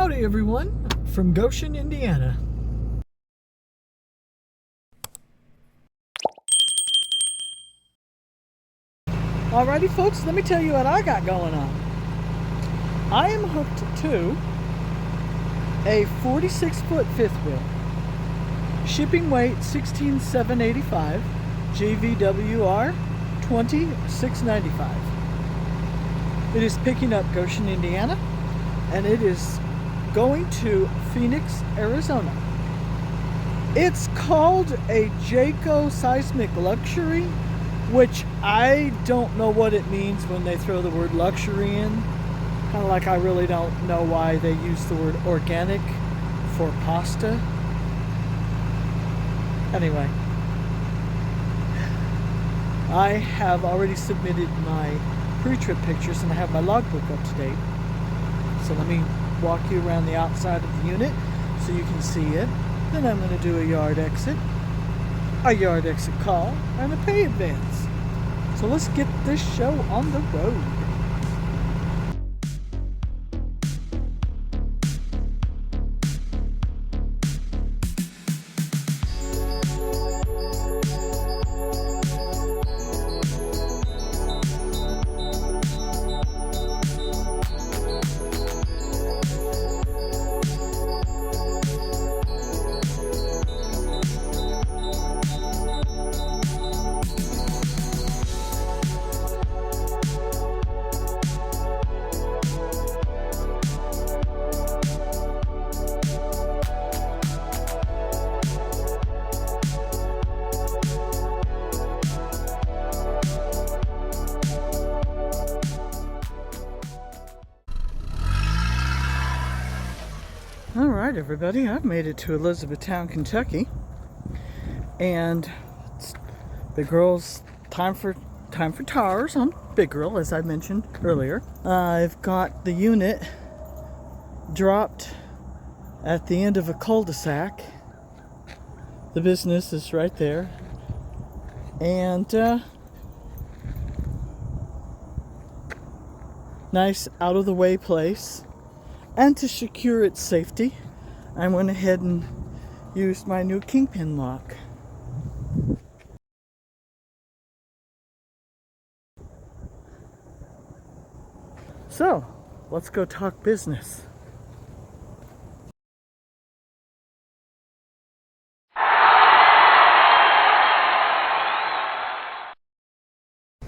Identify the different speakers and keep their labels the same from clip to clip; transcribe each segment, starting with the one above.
Speaker 1: Howdy everyone from Goshen, Indiana. Alrighty folks, let me tell you what I got going on. I am hooked to a 46-foot fifth wheel. Shipping weight 16,785, GVWR 20,695. It is picking up Goshen, Indiana, and it is going to Phoenix, Arizona. It's called a Jayco Seismic Luxury, which I don't know what it means when they throw the word luxury in. Kind of like I really don't know why they use the word organic for pasta. Anyway, I have already submitted my pre-trip pictures and I have my logbook up to date. So let me walk you around the outside of the unit so you can see it. Then I'm going to do a yard exit call, and a pay advance. So let's get this show on the road. Alright everybody, I've made it to Elizabethtown, Kentucky, and it's Big Girl's time for tires on Big Girl, as I mentioned earlier. I've got the unit dropped at the end of a cul-de-sac. The business is right there, and nice out of the way place. And to secure its safety, I went ahead and used my new kingpin lock. So, let's go talk business.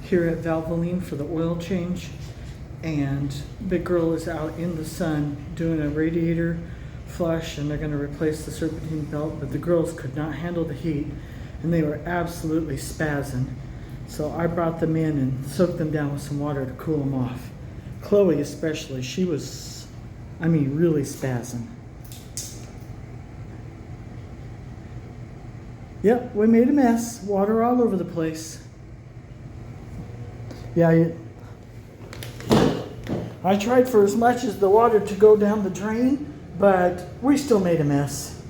Speaker 1: Here at Valvoline for the oil change. And Big Girl is out in the sun doing a radiator flush, and they're going to replace the serpentine belt, but the girls could not handle the heat and they were absolutely spazzing. So I brought them in and soaked them down with some water to cool them off. Chloe especially, she was, really spazzing. Yep, we made a mess. Water all over the place. Yeah, I tried for as much as the water to go down the drain, but we still made a mess.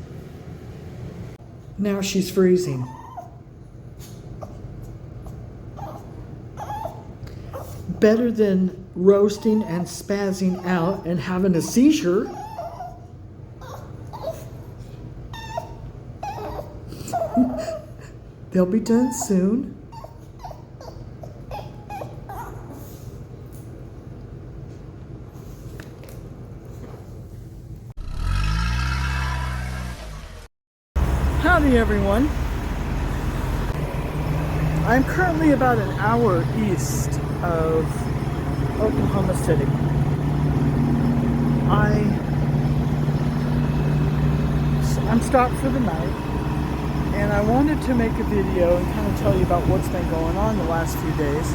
Speaker 1: Now she's freezing. Better than roasting and spazzing out and having a seizure. They'll be done soon. Howdy everyone. I'm currently about an hour east of Oklahoma City. I'm stopped for the night, and I wanted to make a video and kind of tell you about what's been going on the last few days.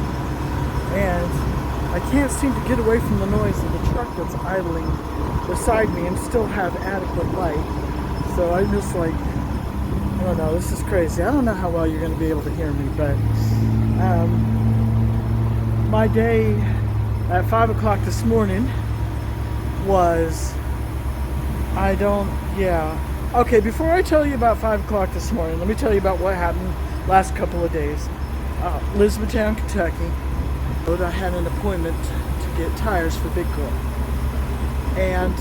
Speaker 1: And I can't seem to get away from the noise of the truck that's idling beside me and still have adequate light. So I'm just like, I don't know, this is crazy. I don't know how well you're going to be able to hear me, but my day at 5 o'clock this morning was, Okay, before I tell you about 5 o'clock this morning, let me tell you about what happened last couple of days. Elizabethtown, Kentucky. But I had an appointment to get tires for Big Girl. And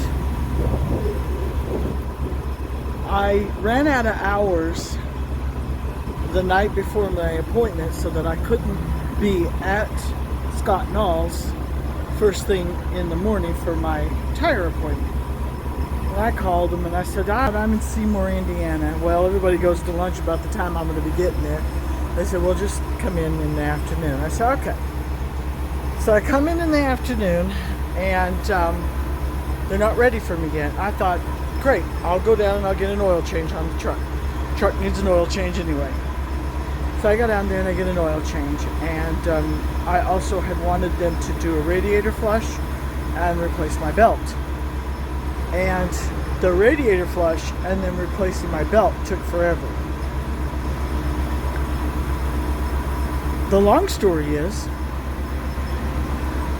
Speaker 1: I ran out of hours the night before my appointment so that I couldn't be at Scott Knowles first thing in the morning for my tire appointment. And I called them and I said, I'm in Seymour, Indiana. Well, everybody goes to lunch about the time I'm going to be getting there. They said, well, just come in the afternoon. I said, okay. So I come in the afternoon and they're not ready for me yet. I thought, great, I'll go down and I'll get an oil change on the truck. Truck needs an oil change anyway. So I go down there and I get an oil change, and I also had wanted them to do a radiator flush and replace my belt. And the radiator flush and then replacing my belt took forever. The long story is,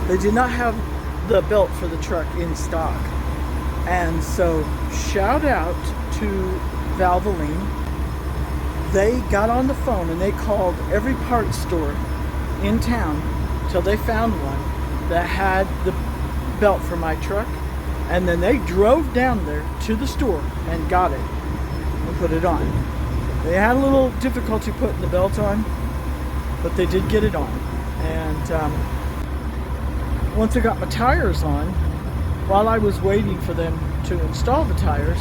Speaker 1: they did not have the belt for the truck in stock. And so, shout out to Valvoline. They got on the phone and they called every parts store in town till they found one that had the belt for my truck, and then they drove down there to the store and got it and put it on. They had a little difficulty putting the belt on, but they did get it on. And once I got my tires on, while I was waiting for them to install the tires,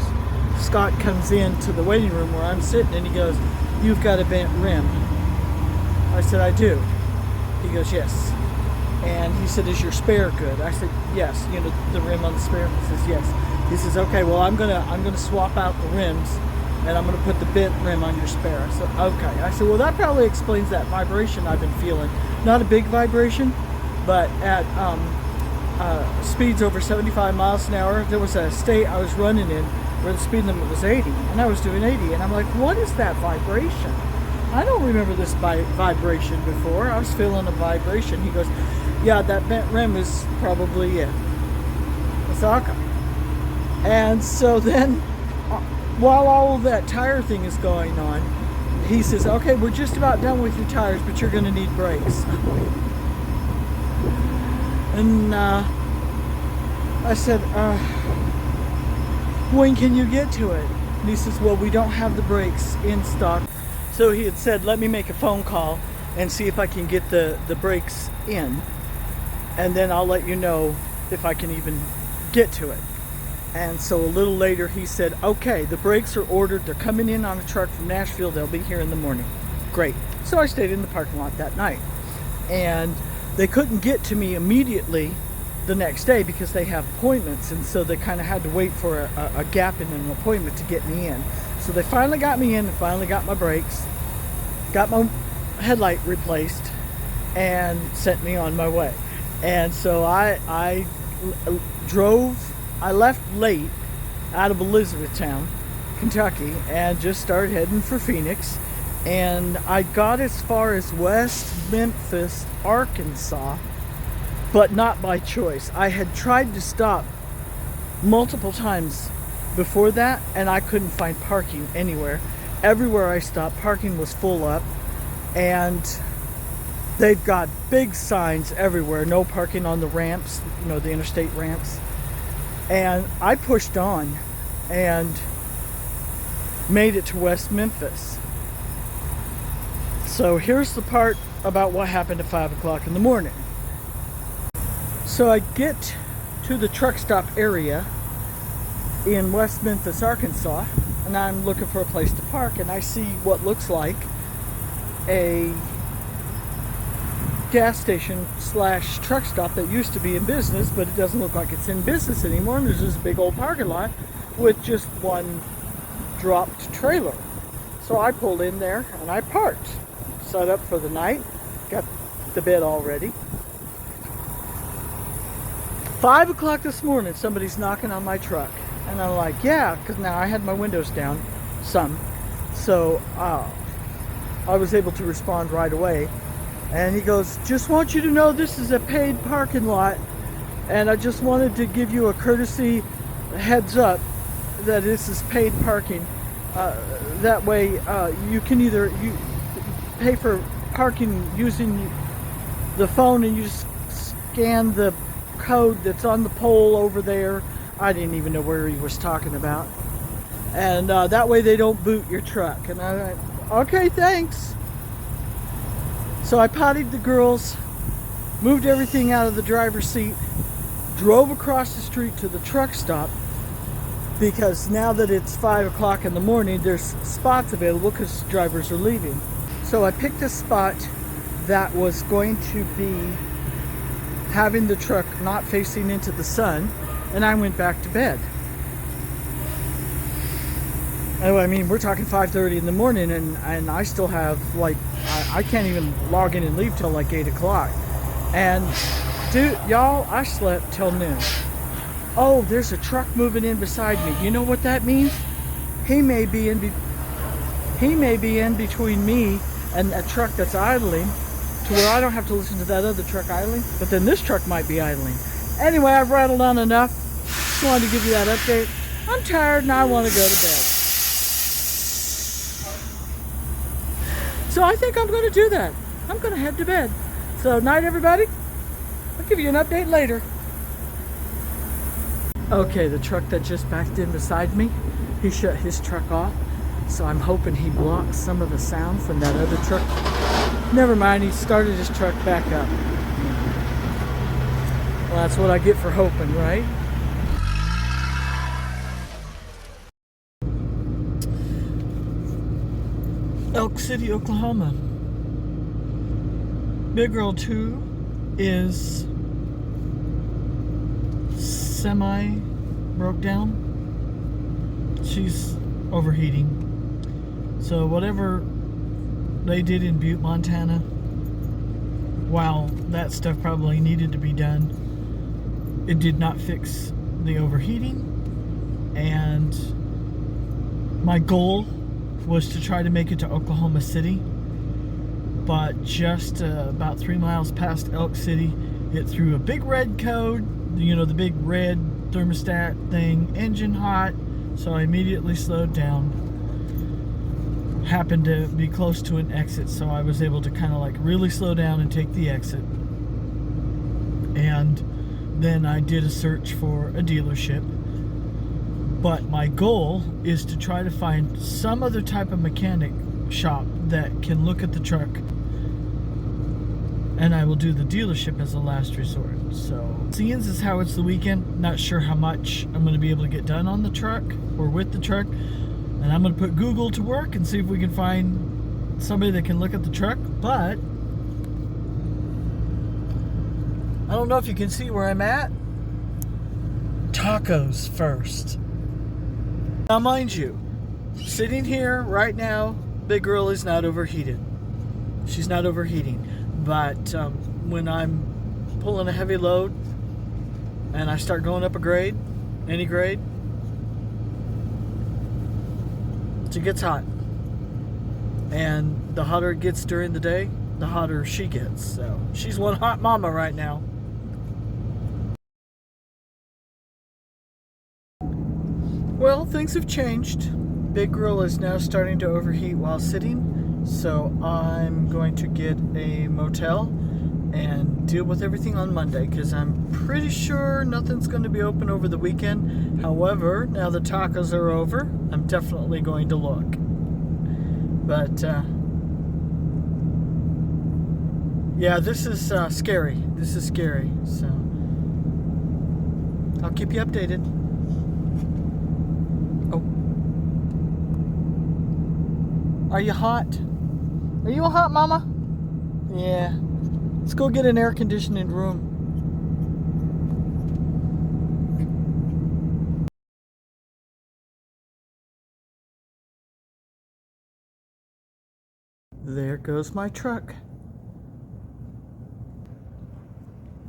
Speaker 1: Scott comes into the waiting room where I'm sitting and he goes, "You've got a bent rim." I said, "I do." He goes, "Yes." And he said, "Is your spare good?" I said, "Yes." You know, the rim on the spare. He says, "Yes." He says, "Okay, well, I'm gonna swap out the rims and I'm gonna put the bent rim on your spare." I said, "Okay." I said, "Well, that probably explains that vibration I've been feeling. Not a big vibration, but at speeds over 75 miles an hour, there was a state I was running in where the speed limit was 80, and I was doing 80, and I'm like, what is that vibration? I don't remember this vibration before. I was feeling a vibration." He goes, "Yeah, that bent rim is probably it." I said, "Okay." And so then, while all of that tire thing is going on, he says, "Okay, we're just about done with your tires, but you're going to need brakes." And I said, "When can you get to it?" And he says, "Well, we don't have the brakes in stock." So he had said, "Let me make a phone call and see if I can get the brakes in, and then I'll let you know if I can even get to it." And so a little later he said, "Okay, the brakes are ordered. They're coming in on a truck from Nashville. They'll be here in the morning." Great. So I stayed in the parking lot that night. And they couldn't get to me immediately the next day because they have appointments, and so they kind of had to wait for a gap in an appointment to get me in. So they finally got me in and finally got my brakes, got my headlight replaced, and sent me on my way. And so I left late out of Elizabethtown, Kentucky, and just started heading for Phoenix. And I got as far as West Memphis, Arkansas, but not by choice. I had tried to stop multiple times before that, and I couldn't find parking anywhere. Everywhere I stopped, parking was full up, and they've got big signs everywhere, no parking on the ramps, you know, the interstate ramps. And I pushed on and made it to West Memphis. So here's the part about what happened at 5 o'clock in the morning. So I get to the truck stop area in West Memphis, Arkansas, and I'm looking for a place to park, and I see what looks like a gas station / truck stop that used to be in business, but it doesn't look like it's in business anymore, and there's this big old parking lot with just one dropped trailer. So I pulled in there and I parked, set up for the night, got the bed all ready. 5 o'clock this morning, somebody's knocking on my truck, and I'm like, yeah, because now I had my windows down some, so I was able to respond right away. And he goes, "Just want you to know this is a paid parking lot, and I just wanted to give you a courtesy heads up that this is paid parking. That way you can either pay for parking using the phone, and you just scan the code that's on the pole over there, I didn't even know where he was talking about. And that way they don't boot your truck. And I went, okay, thanks. So I pottied the girls, moved everything out of the driver's seat, drove across the street to the truck stop, because now that it's 5 o'clock in the morning, there's spots available because drivers are leaving. So I picked a spot that was going to be having the truck not facing into the sun, and I went back to bed. Oh, I mean, we're talking 5:30 in the morning, and I still have, like, I can't even log in and leave till like 8 o'clock. And dude, y'all, I slept till noon. Oh, there's a truck moving in beside me. You know what that means? He may be in between me and a truck that's idling, to where I don't have to listen to that other truck idling, but then this truck might be idling. Anyway, I've rattled on enough. Just wanted to give you that update. I'm tired and I want to go to bed. So I think I'm going to do that. I'm going to head to bed. So night, everybody. I'll give you an update later. Okay, the truck that just backed in beside me, he shut his truck off. So I'm hoping he blocks some of the sound from that other truck. Never mind, he started his truck back up. Well, that's what I get for hoping, right? Elk City, Oklahoma. Big Girl 2 is semi broke down. She's overheating. So whatever they did in Butte, Montana, while that stuff probably needed to be done, it did not fix the overheating. And my goal was to try to make it to Oklahoma City, but just about 3 miles past Elk City, it threw a big red code, you know, the big red thermostat thing, engine hot. So I immediately slowed down. Happened to be close to an exit, so I was able to kind of like really slow down and take the exit. And then I did a search for a dealership. But my goal is to try to find some other type of mechanic shop that can look at the truck, and I will do the dealership as a last resort. So, seeing as how it's the weekend, not sure how much I'm going to be able to get done on the truck or with the truck. And I'm going to put Google to work and see if we can find somebody that can look at the truck. But I don't know if you can see where I'm at. Tacos first. Now, mind you, sitting here right now, Big Girl is not overheated. She's not overheating. But when I'm pulling a heavy load and I start going up a grade, any grade, she gets hot. And the hotter it gets during the day, the hotter she gets. So she's one hot mama right now. Well, things have changed. Big Girl is now starting to overheat while sitting. So I'm going to get a motel and deal with everything on Monday, because I'm pretty sure nothing's going to be open over the weekend. However, now the tacos are over, I'm definitely going to look. But yeah, this is scary. This is scary. So I'll keep you updated. Oh, are you hot? Are you a hot mama? Yeah. Let's go get an air conditioning room. There goes my truck.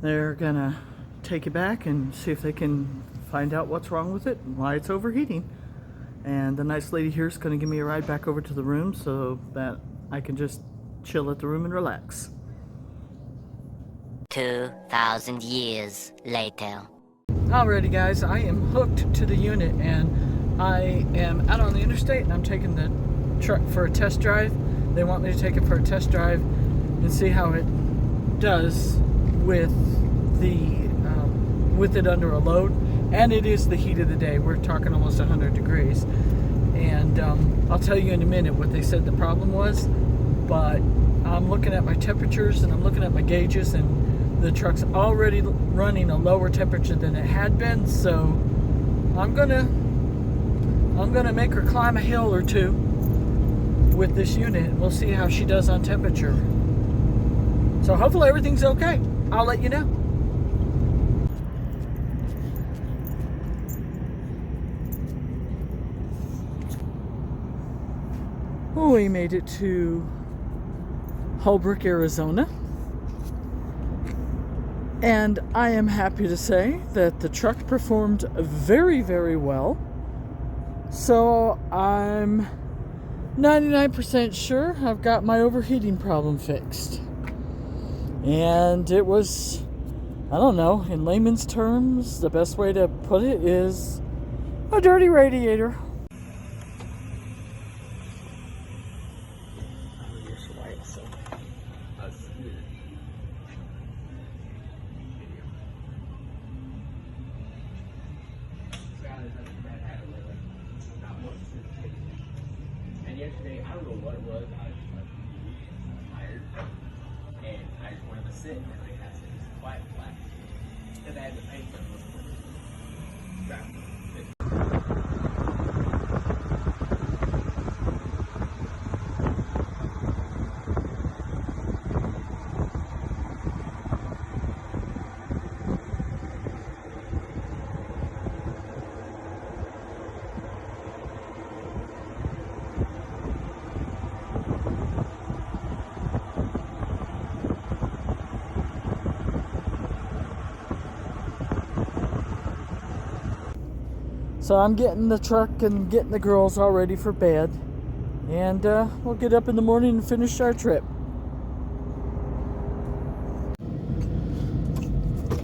Speaker 1: They're gonna take it back and see if they can find out what's wrong with it and why it's overheating. And the nice lady here is gonna give me a ride back over to the room so that I can just chill at the room and relax.
Speaker 2: 2,000 years later.
Speaker 1: Alrighty guys, I am hooked to the unit and I am out on the interstate and I'm taking the truck for a test drive. They want me to take it for a test drive and see how it does with the with it under a load. And it is the heat of the day. We're talking almost 100 degrees. And I'll tell you in a minute what they said the problem was. But I'm looking at my temperatures and I'm looking at my gauges, and the truck's already running a lower temperature than it had been. So I'm gonna make her climb a hill or two with this unit. We'll see how she does on temperature. So hopefully everything's okay. I'll let you know. We made it to Holbrook, Arizona. And I am happy to say that the truck performed very, very well. So I'm 99% sure I've got my overheating problem fixed. And it was, I don't know, in layman's terms, the best way to put it is a dirty radiator.
Speaker 3: And yesterday, I don't know what it was. I was just tired, and I just wanted to sit, and I had to just quiet flat because I had the paint on.
Speaker 1: So I'm getting the truck and getting the girls all ready for bed. And we'll get up in the morning and finish our trip.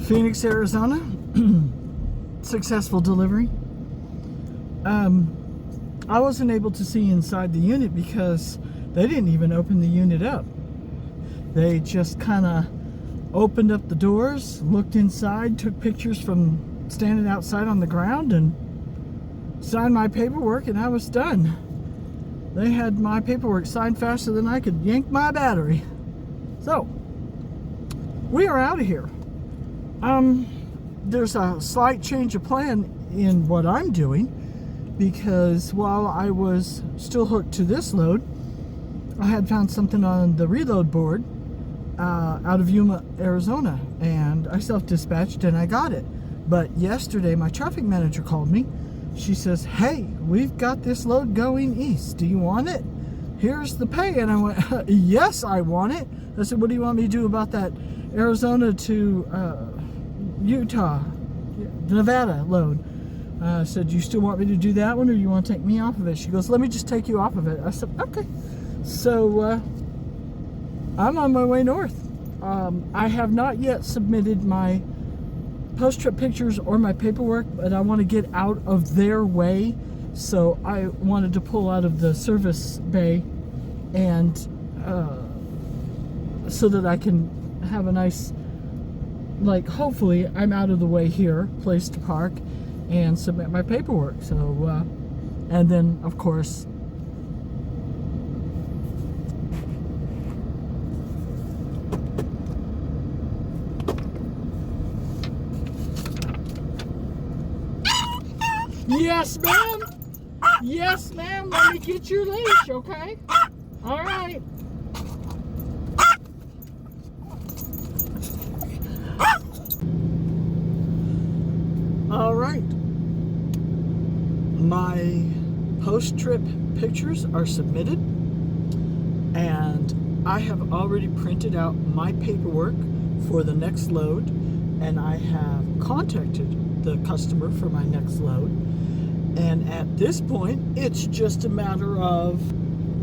Speaker 1: Phoenix, Arizona. Successful delivery. I wasn't able to see inside the unit because they didn't even open the unit up. They just kind of opened up the doors, looked inside, took pictures from standing outside on the ground, and signed my paperwork, and I was done. They had my paperwork signed faster than I could yank my battery. So, we are out of here. There's a slight change of plan in what I'm doing, because while I was still hooked to this load, I had found something on the reload board out of Yuma, Arizona, and I self-dispatched and I got it. But yesterday, my traffic manager called me. She says, "Hey, we've got this load going east. Do you want it? Here's the pay." And I went, "Yes, I want it." I said, "What do you want me to do about that Arizona to Utah, Nevada load?" I said, "You still want me to do that one, or you want to take me off of it?" She goes, "Let me just take you off of it." I said, "Okay." So I'm on my way north. I have not yet submitted my post-trip pictures or my paperwork, but I want to get out of their way, so I wanted to pull out of the service bay, and so that I can have a nice, like, hopefully I'm out of the way here, place to park and submit my paperwork. So and then of course yes, ma'am. Yes, ma'am. Let me get your leash, okay? All right. All right. My post-trip pictures are submitted, and I have already printed out my paperwork for the next load, and I have contacted the customer for my next load. And at this point, it's just a matter of,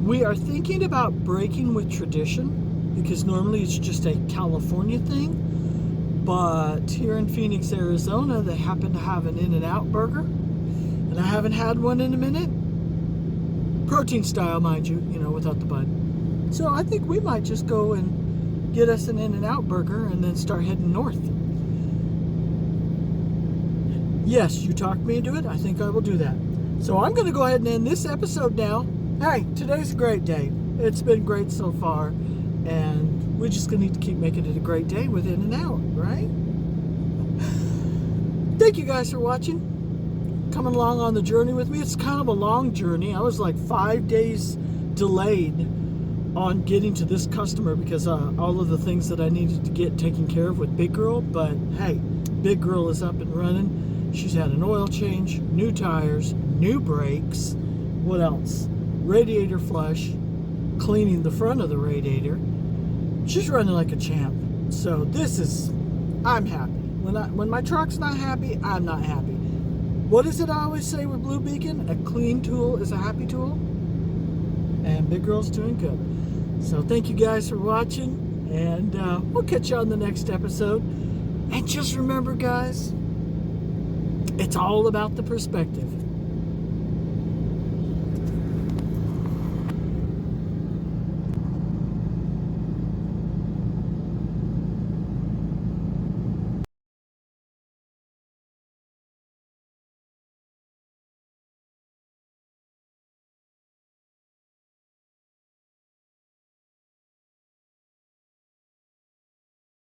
Speaker 1: we are thinking about breaking with tradition, because normally it's just a California thing. But here in Phoenix, Arizona, they happen to have an In-N-Out burger, and I haven't had one in a minute. Protein style, mind you, without the bun. So I think we might just go and get us an In-N-Out burger and then start heading north. Yes, you talked me into it. I think I will do that. So I'm going to go ahead and end this episode now. Hey, today's a great day. It's been great so far. And we're just going to need to keep making it a great day within an hour, right? Thank you guys for watching. Coming along on the journey with me. It's kind of a long journey. I was like 5 days delayed on getting to this customer because all of the things that I needed to get taken care of with Big Girl. But hey, Big Girl is up and running. She's had an oil change, new tires, new brakes. What else? Radiator flush, cleaning the front of the radiator. She's running like a champ. So I'm happy. When my truck's not happy, I'm not happy. What is it I always say with Blue Beacon? A clean tool is a happy tool. And Big Girl's doing good. So thank you guys for watching. And we'll catch you on the next episode. And just remember, guys, it's all about the perspective.